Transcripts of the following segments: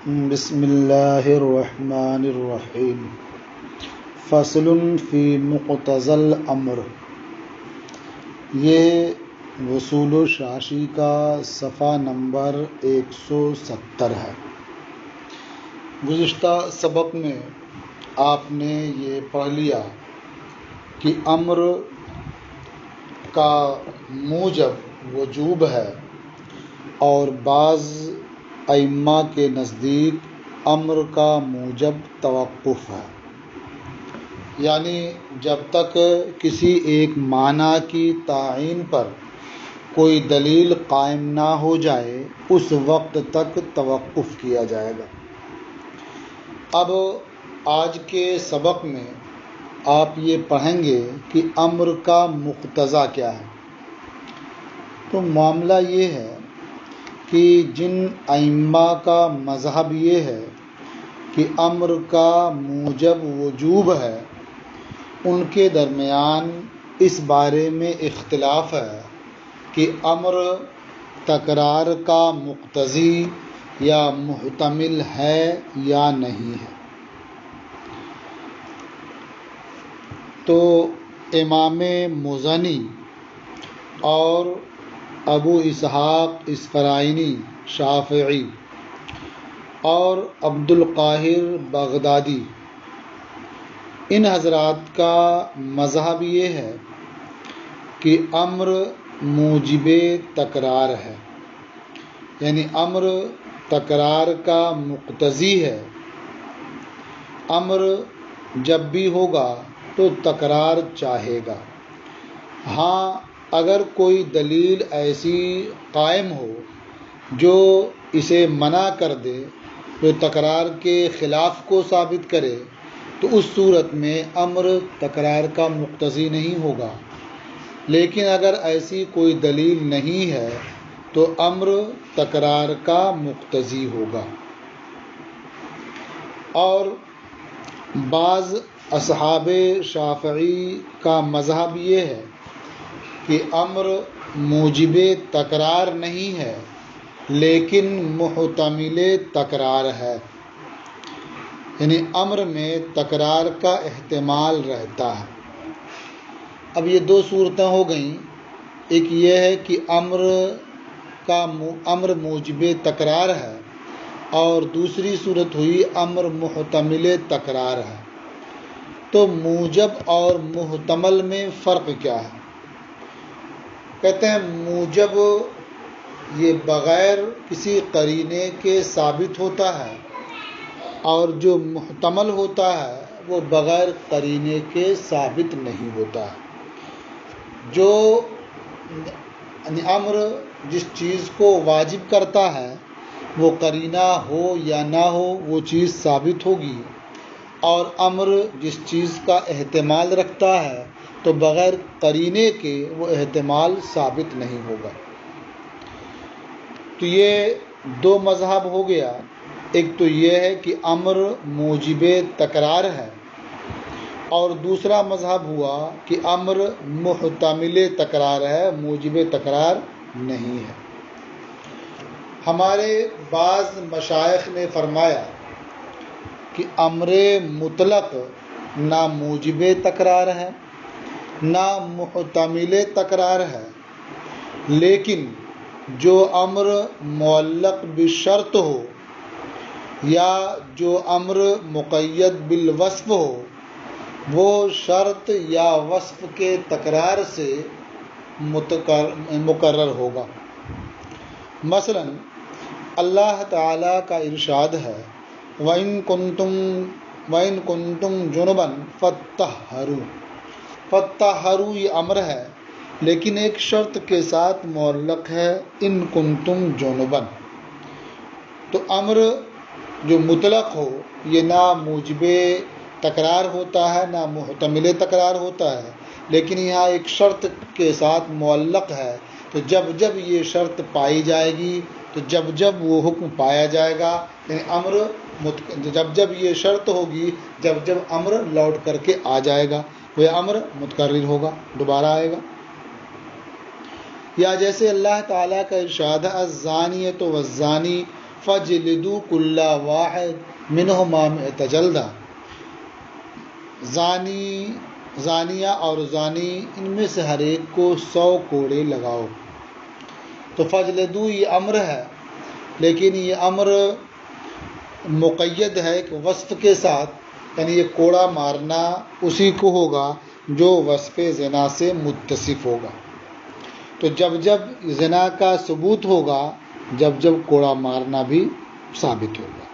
بسم اللہ الرحمن الرحیم فصل فی مقتضى الامر۔ یہ وصول الشاشی کا صفحہ نمبر 170 ہے۔ گزشتہ سبق میں آپ نے یہ پڑھ لیا کہ امر کا موجب وجوب ہے اور بعض ائمہ کے نزدیک امر کا موجب توقف ہے، یعنی جب تک کسی ایک معنی کی تعین پر کوئی دلیل قائم نہ ہو جائے اس وقت تک توقف کیا جائے گا۔ اب آج کے سبق میں آپ یہ پڑھیں گے کہ امر کا مقتضا کیا ہے۔ تو معاملہ یہ ہے کہ جن ائمہ کا مذہب یہ ہے کہ امر کا موجب وجوب ہے، ان کے درمیان اس بارے میں اختلاف ہے کہ امر تکرار کا مقتضی یا محتمل ہے یا نہیں ہے۔ تو امام مزنی اور ابو اسحاق اسفرائینی شافعی اور عبد القاہر بغدادی، ان حضرات کا مذہب یہ ہے کہ امر موجب تکرار ہے، یعنی امر تکرار کا مقتضی ہے۔ امر جب بھی ہوگا تو تکرار چاہے گا۔ ہاں، اگر کوئی دلیل ایسی قائم ہو جو اسے منع کر دے، جو تکرار کے خلاف کو ثابت کرے، تو اس صورت میں امر تکرار کا مقتضی نہیں ہوگا۔ لیکن اگر ایسی کوئی دلیل نہیں ہے تو امر تکرار کا مقتضی ہوگا۔ اور بعض اصحاب شافعی کا مذہب یہ ہے کہ امر موجب تکرار نہیں ہے لیکن محتمل تکرار ہے، یعنی امر میں تکرار کا احتمال رہتا ہے۔ اب یہ دو صورتیں ہو گئیں، ایک یہ ہے کہ امر موجب تکرار ہے اور دوسری صورت ہوئی امر محتمل تکرار ہے۔ تو موجب اور محتمل میں فرق کیا ہے؟ کہتے ہیں موجب یہ بغیر کسی قرینے کے ثابت ہوتا ہے اور جو محتمل ہوتا ہے وہ بغیر قرینے کے ثابت نہیں ہوتا ہے۔ جو امر جس چیز کو واجب کرتا ہے وہ قرینہ ہو یا نہ ہو وہ چیز ثابت ہوگی، اور امر جس چیز کا احتمال رکھتا ہے تو بغیر قرینے کے وہ احتمال ثابت نہیں ہوگا۔ تو یہ دو مذہب ہو گیا، ایک تو یہ ہے کہ امر موجب تکرار ہے، اور دوسرا مذہب ہوا کہ امر محتمل تکرار ہے، موجب تکرار نہیں ہے۔ ہمارے بعض مشائخ نے فرمایا کہ امر مطلق نہ موجب تکرار ہے نہ محتمل تکرار ہے، لیکن جو امر معلق بشرط ہو یا جو امر مقید بالوصف ہو وہ شرط یا وصف کے تکرار سے مقرر ہوگا۔ مثلا اللہ تعالیٰ کا ارشاد ہے وَإِن كُنتُمْ جُنُبًا فَاتَّطَهَّرُوا۔ فَاتَّطَهَّرُوا یہ امر ہے لیکن ایک شرط کے ساتھ معلق ہے، ان کنتم جنبا۔ تو امر جو مطلق ہو یہ نہ موجب تکرار ہوتا ہے نہ محتمل تکرار ہوتا ہے، لیکن یہاں ایک شرط کے ساتھ معلق ہے، تو جب جب یہ شرط پائی جائے گی تو جب جب وہ حکم پایا جائے گا، یعنی امر جب جب یہ شرط ہوگی جب جب امر لوٹ کر کے آ جائے گا، وہ امر متکرر ہوگا، دوبارہ آئے گا۔ یا جیسے اللہ تعالیٰ کا ارشاد ہے الزانیۃ والزانی فجلدوا کل واحد منہما مئۃ جلدہ، زانیہ اور زانی ان میں سے ہر ایک کو 100 کوڑے لگاؤ۔ تو فجلدو یہ امر ہے، لیکن یہ امر مقید ہے کہ وصف کے ساتھ، یعنی یہ کوڑا مارنا اسی کو ہوگا جو وصف زنا سے متصف ہوگا۔ تو جب جب زنا کا ثبوت ہوگا، جب کوڑا مارنا بھی ثابت ہوگا۔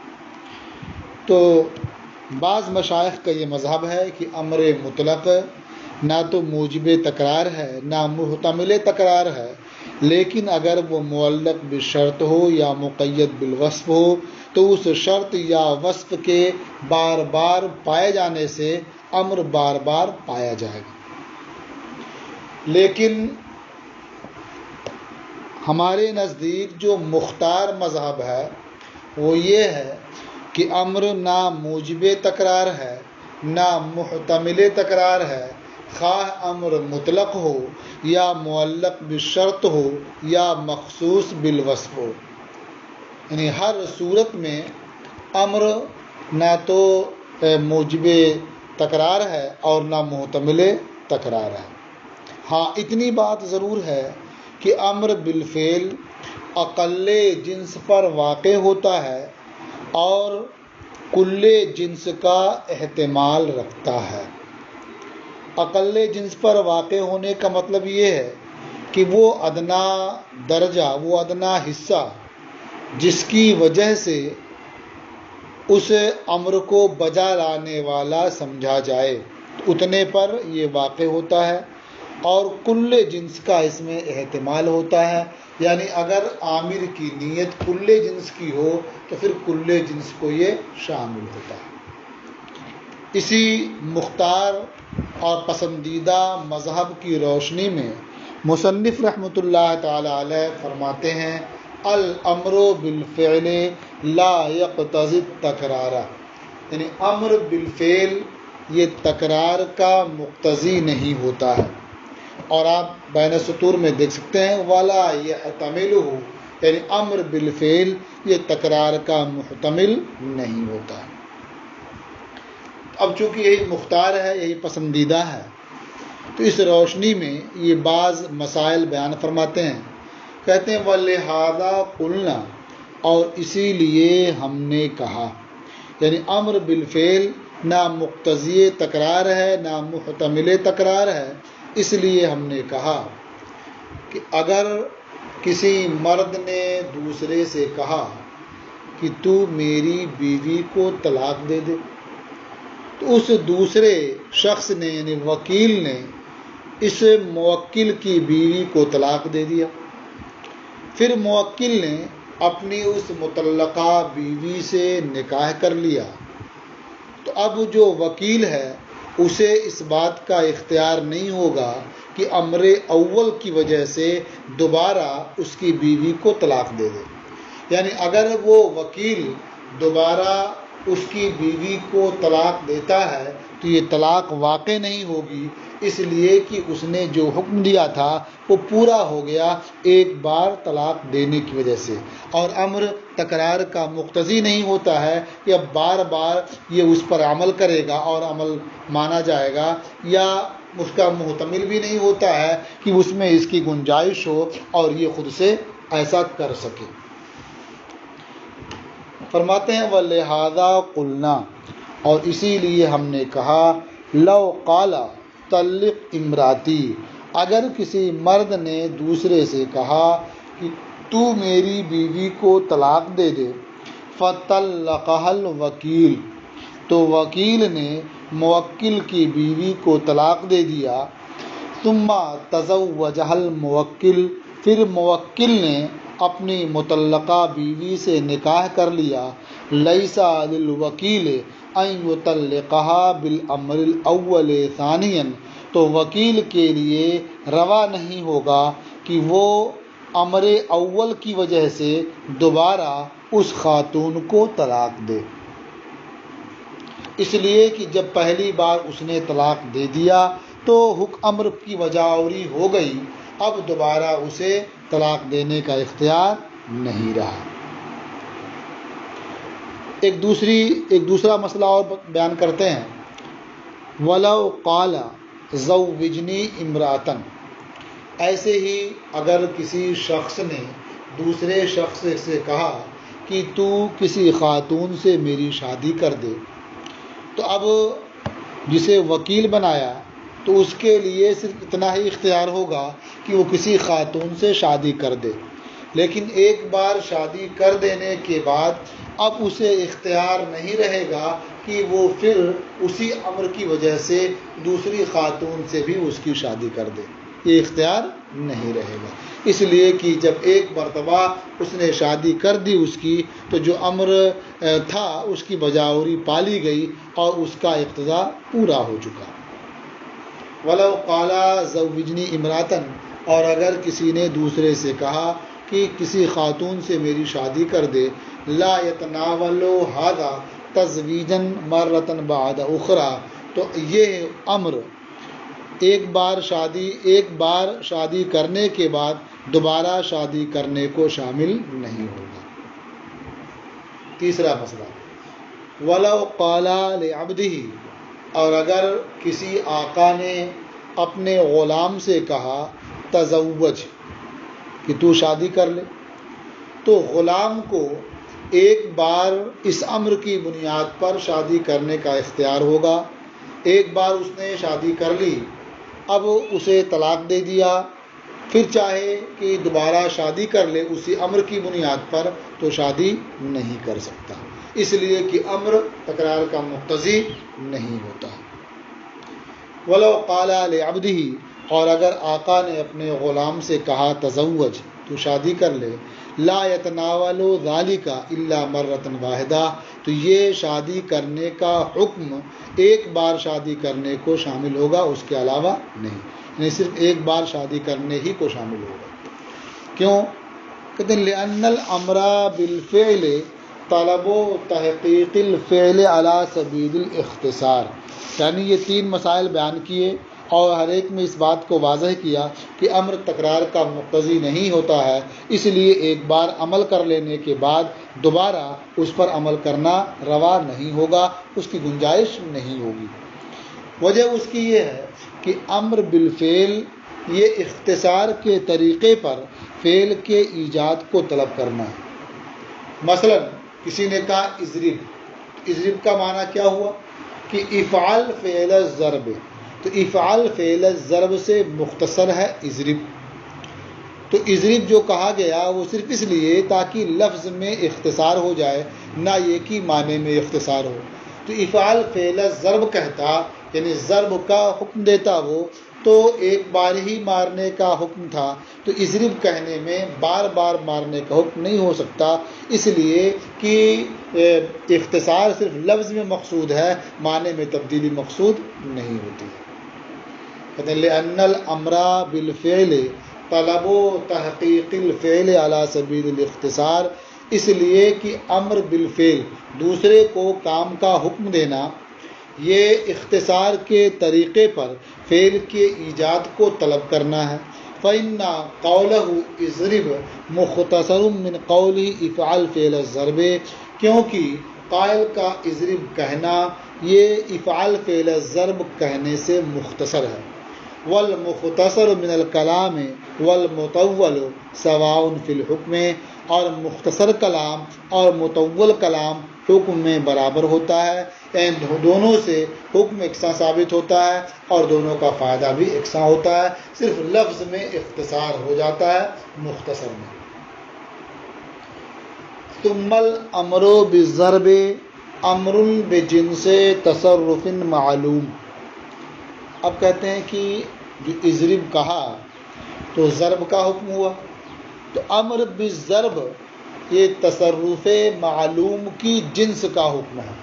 تو بعض مشائخ کا یہ مذہب ہے کہ امر مطلق نہ تو موجب تکرار ہے نہ محتمل تکرار ہے، لیکن اگر وہ معلق بالشرط ہو یا مقید بالوصف ہو تو اس شرط یا وصف کے بار بار پائے جانے سے امر بار بار پایا جائے گا۔ لیکن ہمارے نزدیک جو مختار مذہب ہے وہ یہ ہے کہ امر نہ موجب تکرار ہے نہ محتمل تکرار ہے، خواہ امر مطلق ہو یا معلق بالشرط ہو یا مخصوص بالوصف ہو، یعنی ہر صورت میں امر نہ تو موجب تکرار ہے اور نہ محتمل تکرار ہے۔ ہاں اتنی بات ضرور ہے کہ امر بالفعل اقل جنس پر واقع ہوتا ہے اور کل جنس کا احتمال رکھتا ہے۔ اقل جنس پر واقع ہونے کا مطلب یہ ہے کہ وہ ادنا درجہ، وہ ادنا حصہ جس کی وجہ سے اس امر کو بجا لانے والا سمجھا جائے، اتنے پر یہ واقع ہوتا ہے، اور کل جنس کا اس میں احتمال ہوتا ہے، یعنی اگر عامر کی نیت کل جنس کی ہو تو پھر کل جنس کو یہ شامل ہوتا ہے۔ اسی مختار اور پسندیدہ مذہب کی روشنی میں مصنف رحمۃ اللہ تعالی علیہ فرماتے ہیں الامر بالفعل لا یقتضی التکرار، یعنی امر بالفعل یہ تکرار کا مقتضی نہیں ہوتا ہے۔ اور آپ بین السطور میں دیکھ سکتے ہیں ولا یحتملہ، یعنی امر بالفعل یہ تکرار کا محتمل نہیں ہوتا ہے۔ اب چونکہ یہی مختار ہے، یہی پسندیدہ ہے، تو اس روشنی میں یہ بعض مسائل بیان فرماتے ہیں۔ کہتے ہیں وَلِہَٰذَا قُلْنَا، اور اسی لیے ہم نے کہا، یعنی امر بالفعل نہ مقتضی تکرار ہے نہ محتمل تکرار ہے، اس لیے ہم نے کہا کہ اگر کسی مرد نے دوسرے سے کہا کہ تو میری بیوی کو طلاق دے دے، تو اس دوسرے شخص نے یعنی وکیل نے اس موکل کی بیوی کو طلاق دے دیا، پھر موکل نے اپنی اس مطلقہ بیوی سے نکاح کر لیا، تو اب جو وکیل ہے اسے اس بات کا اختیار نہیں ہوگا کہ امر اول کی وجہ سے دوبارہ اس کی بیوی کو طلاق دے دے، یعنی اگر وہ وکیل دوبارہ اس کی بیوی کو طلاق دیتا ہے تو یہ طلاق واقع نہیں ہوگی، اس لیے کہ اس نے جو حکم دیا تھا وہ پورا ہو گیا ایک بار طلاق دینے کی وجہ سے، اور امر تکرار کا مقتضی نہیں ہوتا ہے کہ اب بار بار یہ اس پر عمل کرے گا اور عمل مانا جائے گا، یا اس کا محتمل بھی نہیں ہوتا ہے کہ اس میں اس کی گنجائش ہو اور یہ خود سے ایسا کر سکے۔ فرماتے ہیں وَلِہَٰذَا قُلْنَا، اور اسی لیے ہم نے کہا لو قال طلق امراتی، اگر کسی مرد نے دوسرے سے کہا کہ تو میری بیوی کو طلاق دے دے، فطلقها الوکیل، تو وکیل نے موکل کی بیوی کو طلاق دے دیا، ثم تزوجها الموکل، پھر موکل نے اپنی مطلقہ بیوی سے نکاح کر لیا، لیس للوکیل ان یطلقها بالامر الاول ثانیا، تو وکیل کے لیے روا نہیں ہوگا کہ وہ امر اول کی وجہ سے دوبارہ اس خاتون کو طلاق دے، اس لیے کہ جب پہلی بار اس نے طلاق دے دیا تو امر کی وجاوری ہو گئی، اب دوبارہ اسے طلاق دینے کا اختیار نہیں رہا۔ ایک دوسرا مسئلہ اور بیان کرتے ہیں. وَلَوْ قَالَ زَوِّجْنِي امْرَأَةً، ایسے ہی اگر کسی شخص نے دوسرے شخص سے کہا کہ تو کسی خاتون سے میری شادی کر دے، تو اب جسے وکیل بنایا تو اس کے لیے صرف اتنا ہی اختیار ہوگا کہ وہ کسی خاتون سے شادی کر دے، لیکن ایک بار شادی کر دینے کے بعد اب اسے اختیار نہیں رہے گا کہ وہ پھر اسی امر کی وجہ سے دوسری خاتون سے بھی اس کی شادی کر دے. یہ اختیار نہیں رہے گا، اس لیے کہ جب ایک مرتبہ اس نے شادی کر دی اس کی، تو جو امر تھا اس کی بجاوری پالی گئی اور اس کا اقتضا پورا ہو چکا. وَلَوْ قَالَ زَوِّجْنِي امْرَأَةً، اور اگر کسی نے دوسرے سے کہا کہ کسی خاتون سے میری شادی کر دے، لا يتناول هذا تزویجا مرة بعد اخرى، تو یہ امر ایک بار شادی کرنے کے بعد دوبارہ شادی کرنے کو شامل نہیں ہوگا. تیسرا مسئلہ، وَلَوْ قَالَ لِعَبْدِهِ، اور اگر کسی آقا نے اپنے غلام سے کہا تزوج، کہ تو شادی کر لے، تو غلام کو ایک بار اس امر کی بنیاد پر شادی کرنے کا اختیار ہوگا. ایک بار اس نے شادی کر لی، اب اسے طلاق دے دیا، پھر چاہے کہ دوبارہ شادی کر لے اسی امر کی بنیاد پر، تو شادی نہیں کر سکتا، اس لیے کہ امر تکرار کا مقتضی نہیں ہوتا. وَلَوْ قَالَ لِعَبْدِهِ، اور اگر آقا نے اپنے غلام سے کہا تزوج، تو شادی کر لے، لا يتناول ذلك الا مرة واحدہ، تو یہ شادی کرنے کا حکم ایک بار شادی کرنے کو شامل ہوگا، اس کے علاوہ نہیں، یعنی صرف ایک بار شادی کرنے ہی کو شامل ہوگا. کیوں؟ کہتے ہیں لأن الامر بالفعل طلب تحقیق الفعل على سبیل الاختصار، یعنی یہ تین مسائل بیان کیے اور ہر ایک میں اس بات کو واضح کیا کہ امر تکرار کا مقتضی نہیں ہوتا ہے، اس لیے ایک بار عمل کر لینے کے بعد دوبارہ اس پر عمل کرنا روا نہیں ہوگا، اس کی گنجائش نہیں ہوگی. وجہ اس کی یہ ہے کہ امر بالفعل یہ اختصار کے طریقے پر فعل کے ایجاد کو طلب کرنا ہے. مثلا کسی نے کہا اضرب کا معنی کیا ہوا کہ افعل فعل الضرب، تو افعل فعل الضرب سے مختصر ہے اضرب. تو اضرب جو کہا گیا وہ صرف اس لیے تاکہ لفظ میں اختصار ہو جائے، نہ یہ کہ معنی میں اختصار ہو. تو افعل فعل الضرب کہتا، یعنی ضرب کا حکم دیتا وہ، تو ایک بار ہی مارنے کا حکم تھا، تو اضرب کہنے میں بار بار مارنے کا حکم نہیں ہو سکتا، اس لیے کہ اختصار صرف لفظ میں مقصود ہے، معنی میں تبدیلی مقصود نہیں ہوتی. کہتے ہیں لأن الامر بالفعل طلب تحقیق الفعل على سبیل الاختصار، اس لیے کہ امر بالفعل دوسرے کو کام کا حکم دینا یہ اختصار کے طریقے پر فعل کے ایجاد کو طلب کرنا ہے. فإن قوله اضرب مختصر من قوله افعل فعل الضرب، کیونکہ قائل کا اضرب کہنا یہ افعل فعل الضرب کہنے سے مختصر ہے. والمختصر من الکلام والمطول سواء فی الحکم، اور مختصر کلام اور مطول کلام حکم میں برابر ہوتا ہے، یعنی دونوں سے حکم یکساں ثابت ہوتا ہے اور دونوں کا فائدہ بھی یکساں ہوتا ہے، صرف لفظ میں اختصار ہو جاتا ہے مختصر میں. ثم الامر بالضرب امر بجنس تصرف معلوم. اب کہتے ہیں کہ جو اضرب کہا تو ضرب کا حکم ہوا، تو امر بالضرب یہ تصرف معلوم کی جنس کا حکم ہے.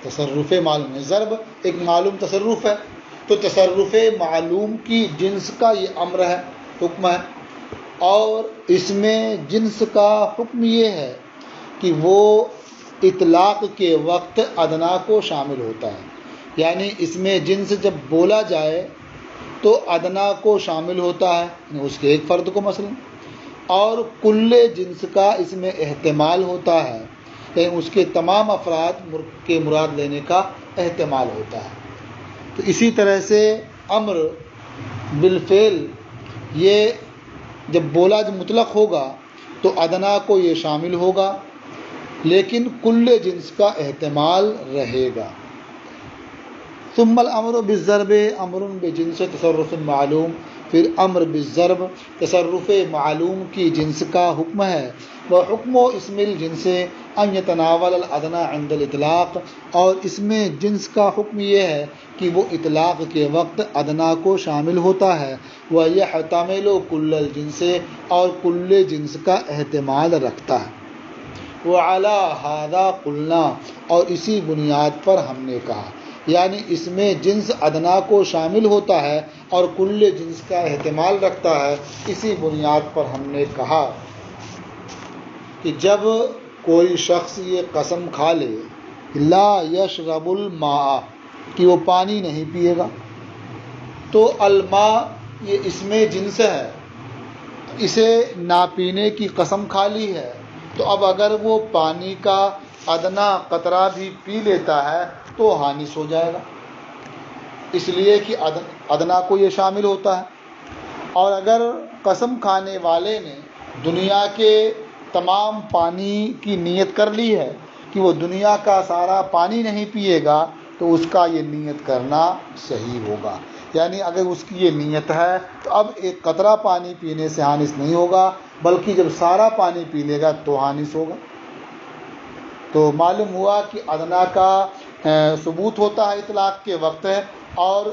تصرف معلوم ہے، ضرب ایک معلوم تصرف ہے، تو تصرف معلوم کی جنس کا یہ امر ہے، حکم ہے. اور اس میں جنس کا حکم یہ ہے کہ وہ اطلاق کے وقت ادنا کو شامل ہوتا ہے، یعنی اس میں جنس جب بولا جائے تو ادنا کو شامل ہوتا ہے، یعنی اس کے ایک فرد کو مثلا، اور کل جنس کا اس میں احتمال ہوتا ہے، کہیں اس کے تمام افراد کے مراد لینے کا احتمال ہوتا ہے۔ تو اسی طرح سے امر بالفعل یہ جب بولا جو مطلق ہوگا تو ادنا کو یہ شامل ہوگا، لیکن کل جنس کا احتمال رہے گا۔ ثم الامر بالضرب امر بجنس تصرف معلوم، پھر امر بالضرب تصرف معلوم کی جنس کا حکم ہے۔ وحکم اسم الجنس ان یتناول الادنی عند الاطلاق، اور اس میں جنس کا حکم یہ ہے کہ وہ اطلاق کے وقت ادنا کو شامل ہوتا ہے۔ ویحتمل کل الجنس، اور کل جنس کا احتمال رکھتا ہے۔ وعلی ھذا قلنا، اور اسی بنیاد پر ہم نے کہا، یعنی اس میں جنس ادنا کو شامل ہوتا ہے اور کل جنس کا احتمال رکھتا ہے۔ اسی بنیاد پر ہم نے کہا کہ جب کوئی شخص یہ قسم کھا لے لا یشرب الماء، کہ وہ پانی نہیں پیے گا، تو الماء یہ اس میں جنس ہے، اسے نہ پینے کی قسم کھا لی ہے، تو اب اگر وہ پانی کا ادنا قطرہ بھی پی لیتا ہے تو حانث ہو جائے گا، اس لیے کہ ادنا کو یہ شامل ہوتا ہے۔ اور اگر قسم کھانے والے نے دنیا کے تمام پانی کی نیت کر لی ہے کہ وہ دنیا کا سارا پانی نہیں پیے گا، تو اس کا یہ نیت کرنا صحیح ہوگا۔ یعنی اگر اس کی یہ نیت ہے تو اب ایک قطرہ پانی پینے سے حانث نہیں ہوگا، بلکہ جب سارا پانی پی لے گا تو حانث ہوگا۔ تو معلوم ہوا کہ ادنا کا ثبوت ہوتا ہے اطلاق کے وقت، اور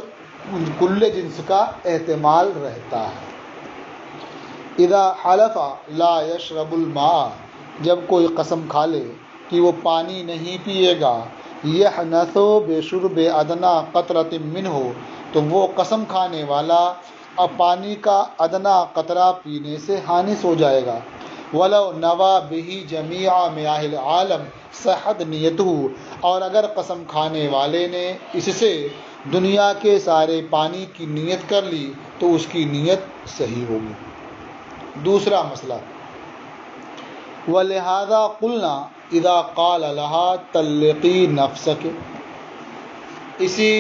کل جنس کا احتمال رہتا ہے۔ اذا حلف لا یشرب الماء، جب کوئی قسم کھا لے کہ وہ پانی نہیں پیے گا، یحنث بشرب ادنا قطرۃ منہ، تو وہ قسم کھانے والا اب پانی کا ادنا قطرہ پینے سے حانث ہو جائے گا۔ ولو نوى به جميع میاہ العالم صحت نیتہ، اور اگر قسم کھانے والے نے اس سے دنیا کے سارے پانی کی نیت کر لی تو اس کی نیت صحیح ہوگی۔ دوسرا مسئلہ، وَلِهَذَا قُلْنَا إِذَا قَالَ لَهَا طَلِّقِي نَفْسَكِ، اسی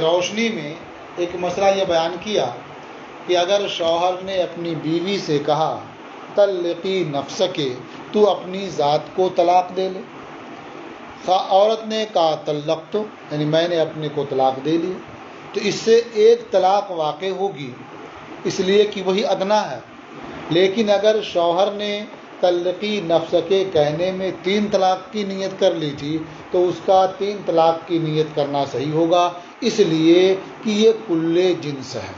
روشنی میں ایک مسئلہ یہ بیان کیا کہ اگر شوہر نے اپنی بیوی سے کہا طلقی نفسک، تو اپنی ذات کو طلاق دے لے، عورت نے کہا طلقت، یعنی میں نے اپنے کو طلاق دے لی، تو اس سے ایک طلاق واقع ہوگی، اس لیے کہ وہی ادنا ہے۔ لیکن اگر شوہر نے طلقی نفسک کہنے میں 3 طلاق کی نیت کر لی تھی تو اس کا 3 طلاق کی نیت کرنا صحیح ہوگا، اس لیے کہ یہ کل جنس ہے۔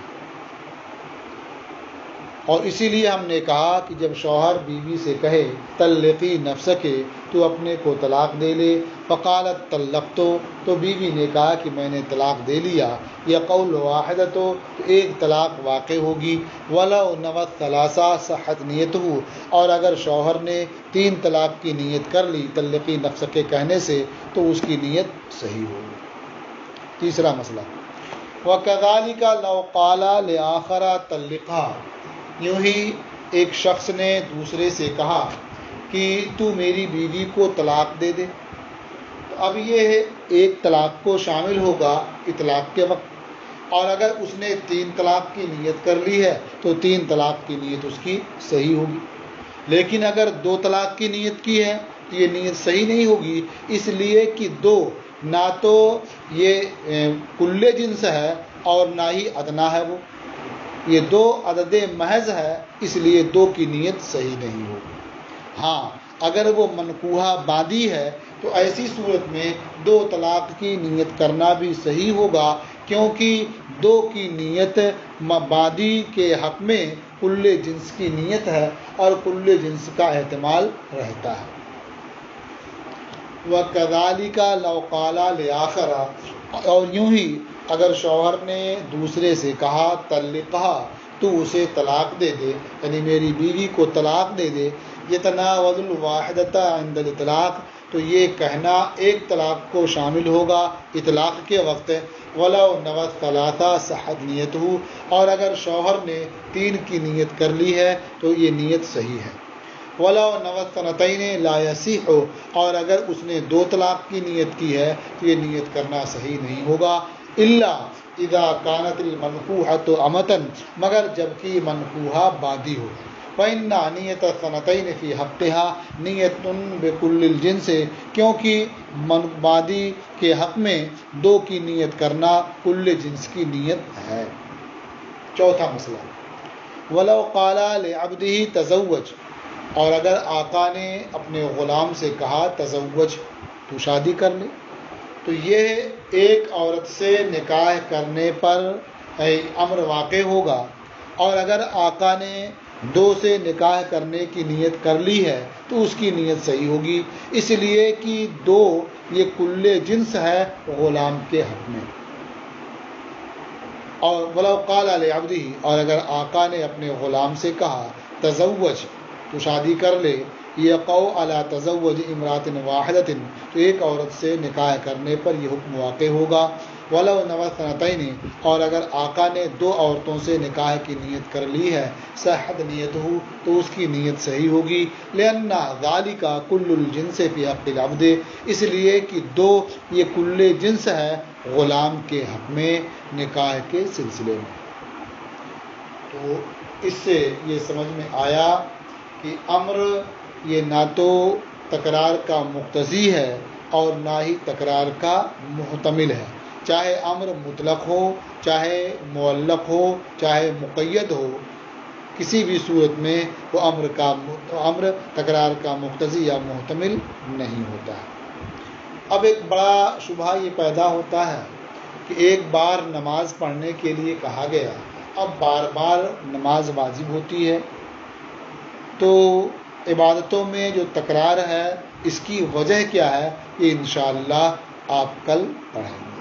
اور اسی لیے ہم نے کہا کہ جب شوہر بیوی سے کہے طلقی نفسک، تو اپنے کو طلاق دے لے، فقالت طلقت، تو بیوی نے کہا کہ میں نے طلاق دے لیا، یا قول واحدۃ، تو ایک طلاق واقع ہوگی۔ ولو نوت ثلاثہ صحت نیتہ، اور اگر شوہر نے 3 طلاق کی نیت کر لی طلقی نفسک کہنے سے تو اس کی نیت صحیح ہوگی۔ تیسرا مسئلہ، وَكَذَلِكَ لَوْ قَالَ لِآخَرَ طَلِّقْهَا، یوں ہی ایک شخص نے دوسرے سے کہا کہ تو میری بیوی کو طلاق دے دے، تو اب یہ ایک طلاق کو شامل ہوگا اطلاق کے وقت، اور اگر اس نے 3 طلاق کی نیت کر لی ہے تو 3 طلاق کی نیت اس کی صحیح ہوگی۔ لیکن اگر 2 طلاق کی نیت کی ہے تو یہ نیت صحیح نہیں ہوگی، اس لیے کہ 2 نہ تو یہ کل جنس ہے اور نہ ہی ادنا ہے، وہ یہ 2 عدد محض ہے، اس لیے 2 کی نیت صحیح نہیں ہوگی۔ ہاں اگر وہ منکوحہ باندی ہے تو ایسی صورت میں 2 طلاق کی نیت کرنا بھی صحیح ہوگا، کیونکہ 2 کی نیت باندی کے حق میں کل جنس کی نیت ہے اور کل جنس کا احتمال رہتا ہے۔ وَكَذَلِكَ لَوْ قَالَ لِآخَرَ، اور یوں ہی اگر شوہر نے دوسرے سے کہا طلقھا، تو اسے طلاق دے دے، یعنی میری بیوی کو طلاق دے دے، یتناول الواحدۃ عند الاطلاق، تو یہ کہنا ایک طلاق کو شامل ہوگا اطلاق کے وقت۔ ولو نوت ثلاثہ صحت نیتہ، اور اگر شوہر نے 3 کی نیت کر لی ہے تو یہ نیت صحیح ہے۔ وَلَوْ نَوَتْ سَنَتَيْنِ لَا يَصِحُ، اور اگر اس نے 2 طلاق کی نیت کی ہے تو یہ نیت کرنا صحیح نہیں ہوگا، الا اذا كانت المنكوحة امة، مگر جبکہ منکوحہ بادی ہو، فإن نیت سنتین فی حقها نیت بکل الجنس، کیونکہ بادی کے حق میں 2 کی نیت کرنا کل جنس کی نیت ہے۔ چوتھا مسئلہ، وَلَوْ قَالَ لِعَبْدِهِ تَزَوَّجْ، اور اگر آقا نے اپنے غلام سے کہا تزوج، تو شادی کر لے، تو یہ ایک عورت سے نکاح کرنے پر امر واقع ہوگا، اور اگر آقا نے 2 سے نکاح کرنے کی نیت کر لی ہے تو اس کی نیت صحیح ہوگی، اس لیے کہ 2 یہ کل جنس ہے غلام کے حق میں۔ اور وَلَوْ قَالَ لِعَبْدِهِ، اور اگر آقا نے اپنے غلام سے کہا تزوج، تو شادی کر لے، یقع علی تزوج امرأۃ واحدۃ، تو ایک عورت سے نکاح کرنے پر یہ حکم واقع ہوگا۔ وَلَوْ نَوَتْ سَنَتَيْنِ، اور اگر آقا نے 2 عورتوں سے نکاح کی نیت کر لی ہے، صحت نیتہ، تو اس کی نیت صحیح ہوگی، لأن ذلك کل الجنس فی حق العبد، اس لیے کہ 2 یہ کل جنس ہے غلام کے حق میں نکاح کے سلسلے میں۔ تو اس سے یہ سمجھ میں آیا کہ امر یہ نہ تو تکرار کا مقتضی ہے اور نہ ہی تکرار کا محتمل ہے، چاہے امر مطلق ہو، چاہے معلق ہو، چاہے مقید ہو، کسی بھی صورت میں وہ امر تکرار کا مقتضی یا محتمل نہیں ہوتا ہے۔ اب ایک بڑا شبہ یہ پیدا ہوتا ہے کہ ایک بار نماز پڑھنے کے لیے کہا گیا، اب بار بار نماز واجب ہوتی ہے، تو عبادتوں میں جو تکرار ہے اس کی وجہ کیا ہے، یہ انشاءاللہ آپ کل پڑھیں گے۔